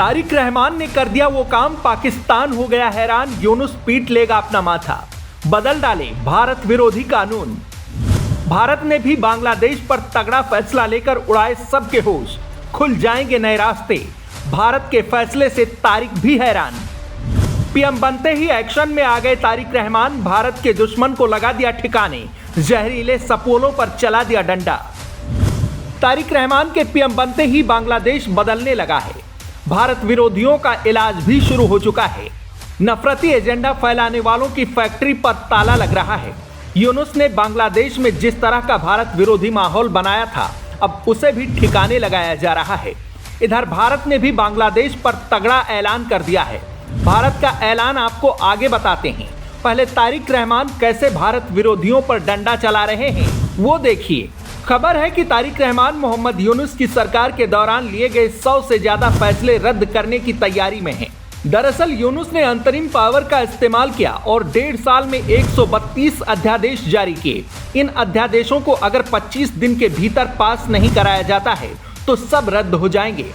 तारिक रहमान ने कर दिया वो काम, पाकिस्तान हो गया हैरान, यूनुस पीट लेगा अपना माथा, बदल डाले भारत विरोधी कानून। भारत ने भी बांग्लादेश पर तगड़ा फैसला लेकर उड़ाए सबके होश, खुल जाएंगे नए रास्ते, भारत के फैसले से तारिक भी हैरान। पीएम बनते ही एक्शन में आ गए तारिक रहमान, भारत के दुश्मन को लगा दिया ठिकाने, जहरीले सपोलों पर चला दिया डंडा। तारिक रहमान के पीएम बनते ही बांग्लादेश बदलने लगा है, भारत विरोधियों का इलाज भी शुरू हो चुका है, नफरती एजेंडा फैलाने वालों की फैक्ट्री पर ताला लग रहा है। यूनुस ने बांग्लादेश में जिस तरह का भारत विरोधी माहौल बनाया था, अब उसे भी ठिकाने लगाया जा रहा है। इधर भारत ने भी बांग्लादेश पर तगड़ा ऐलान कर दिया है। भारत का ऐलान आपको आगे बताते हैं, पहले तारिक रहमान कैसे भारत विरोधियों पर डंडा चला रहे हैं वो देखिए। खबर है कि तारिक रहमान मोहम्मद यूनुस की सरकार के दौरान लिए गए 100 से ज्यादा फैसले रद्द करने की तैयारी में हैं। दरअसल यूनुस ने अंतरिम पावर का इस्तेमाल किया और 1.5 साल में 132 अध्यादेश जारी किए। इन अध्यादेशों को अगर 25 दिन के भीतर पास नहीं कराया जाता है तो सब रद्द हो जाएंगे।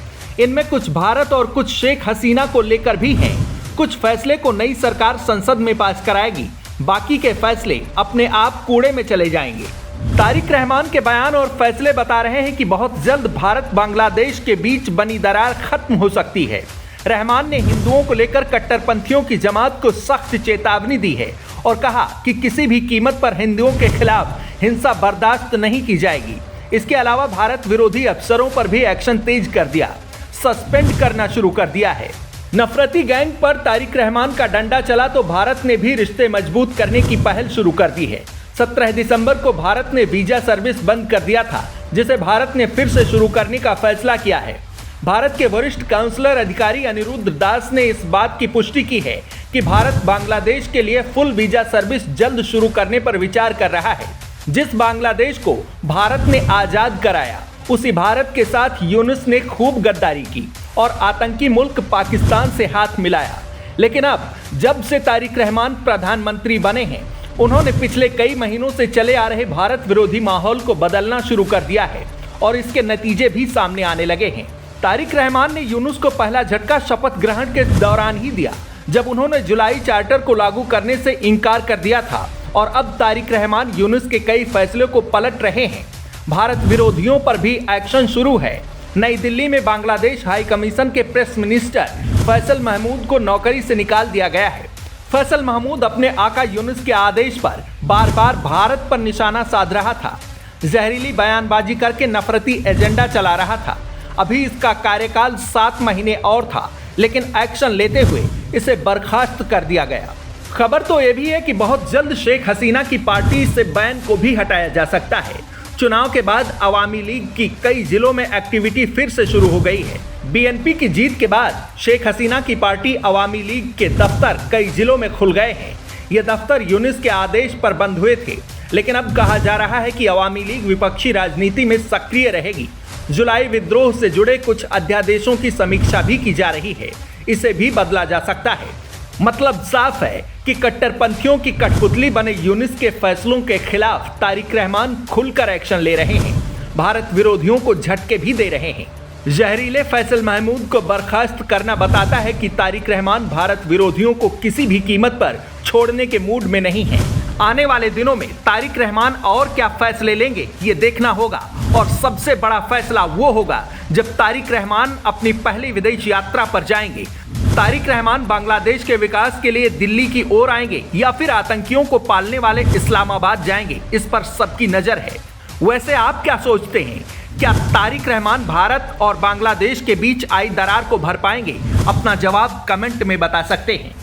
इनमें कुछ भारत और कुछ शेख हसीना को लेकर भी हैं। कुछ फैसले को नई सरकार संसद में पास कराएगी, बाकी के फैसले अपने आप कूड़े में चले जाएंगे। तारिक रहमान के बयान और फैसले बता रहे हैं कि बहुत जल्द भारत बांग्लादेश के बीच बनी दरार खत्म हो सकती है। रहमान ने हिंदुओं को लेकर कट्टरपंथियों की जमात को सख्त चेतावनी दी है और कहा कि किसी भी कीमत पर हिंदुओं के खिलाफ हिंसा बर्दाश्त नहीं की जाएगी। इसके अलावा भारत विरोधी अफसरों पर भी एक्शन तेज कर दिया, सस्पेंड करना शुरू कर दिया है। नफरती गैंग पर तारिक रहमान का डंडा चला तो भारत ने भी रिश्ते मजबूत करने की पहल शुरू कर दी है। 17 दिसंबर को भारत ने वीजा सर्विस बंद कर दिया था, जिसे भारत ने फिर से शुरू करने का फैसला किया है। भारत के वरिष्ठ काउंसलर अधिकारी अनिरुद्ध दास ने इस बात की पुष्टि की है कि भारत बांग्लादेश के लिए फुल वीजा सर्विस जल्द शुरू करने पर विचार कर रहा है। जिस बांग्लादेश को भारत ने आजाद कराया, उसी भारत के साथ यूनुस ने खूब गद्दारी की और आतंकी मुल्क पाकिस्तान से हाथ मिलाया। लेकिन अब जब से तारिक रहमान प्रधानमंत्री बने हैं, उन्होंने पिछले कई महीनों से चले आ रहे भारत विरोधी माहौल को बदलना शुरू कर दिया है और इसके नतीजे भी सामने आने लगे हैं। तारिक रहमान ने यूनुस को पहला झटका शपथ ग्रहण के दौरान ही दिया, जब उन्होंने जुलाई चार्टर को लागू करने से इनकार कर दिया था और अब तारिक रहमान यूनुस के कई फैसलों को पलट रहे हैं। भारत विरोधियों पर भी एक्शन शुरू है। नई दिल्ली में बांग्लादेश हाई कमीशन के प्रेस मिनिस्टर फैसल महमूद को नौकरी से निकाल दिया गया है। फैसल महमूद अपने आका यूनुस के आदेश पर बार बार भारत पर निशाना साध रहा था, जहरीली बयानबाजी करके नफरती एजेंडा चला रहा था। अभी इसका कार्यकाल 7 महीने और था, लेकिन एक्शन लेते हुए इसे बर्खास्त कर दिया गया। खबर तो ये भी है कि बहुत जल्द शेख हसीना की पार्टी से बैन को भी हटाया जा सकता है। चुनाव के बाद अवामी लीग की कई जिलों में एक्टिविटी फिर से शुरू हो गई है। बीएनपी की जीत के बाद शेख हसीना की पार्टी अवामी लीग के दफ्तर कई जिलों में खुल गए हैं। ये दफ्तर यूनुस के आदेश पर बंद हुए थे, लेकिन अब कहा जा रहा है कि अवामी लीग विपक्षी राजनीति में सक्रिय रहेगी। जुलाई विद्रोह से जुड़े कुछ अध्यादेशों की समीक्षा भी की जा रही है, इसे भी बदला जा सकता है। मतलब साफ है कि कट्टरपंथियों की कठपुतली बने यूनुस के फैसलों के खिलाफ तारिक रहमान खुलकर एक्शन ले रहे हैं, भारत विरोधियों को झटके भी दे रहे हैं। जहरीले फैसल महमूद को बर्खास्त करना बताता है कि तारिक रहमान भारत विरोधियों को किसी भी कीमत पर छोड़ने के मूड में नहीं है। आने वाले दिनों में तारिक रहमान और क्या फैसले लेंगे ये देखना होगा, और सबसे बड़ा फैसला वो होगा जब तारिक रहमान अपनी पहली विदेश यात्रा पर जाएंगे। तारिक रहमान बांग्लादेश के विकास के लिए दिल्ली की ओर आएंगे या फिर आतंकियों को पालने वाले इस्लामाबाद जाएंगे, इस पर सबकी नजर है। वैसे आप क्या सोचते हैं, क्या तारिक रहमान भारत और बांग्लादेश के बीच आई दरार को भर पाएंगे? अपना जवाब कमेंट में बता सकते हैं।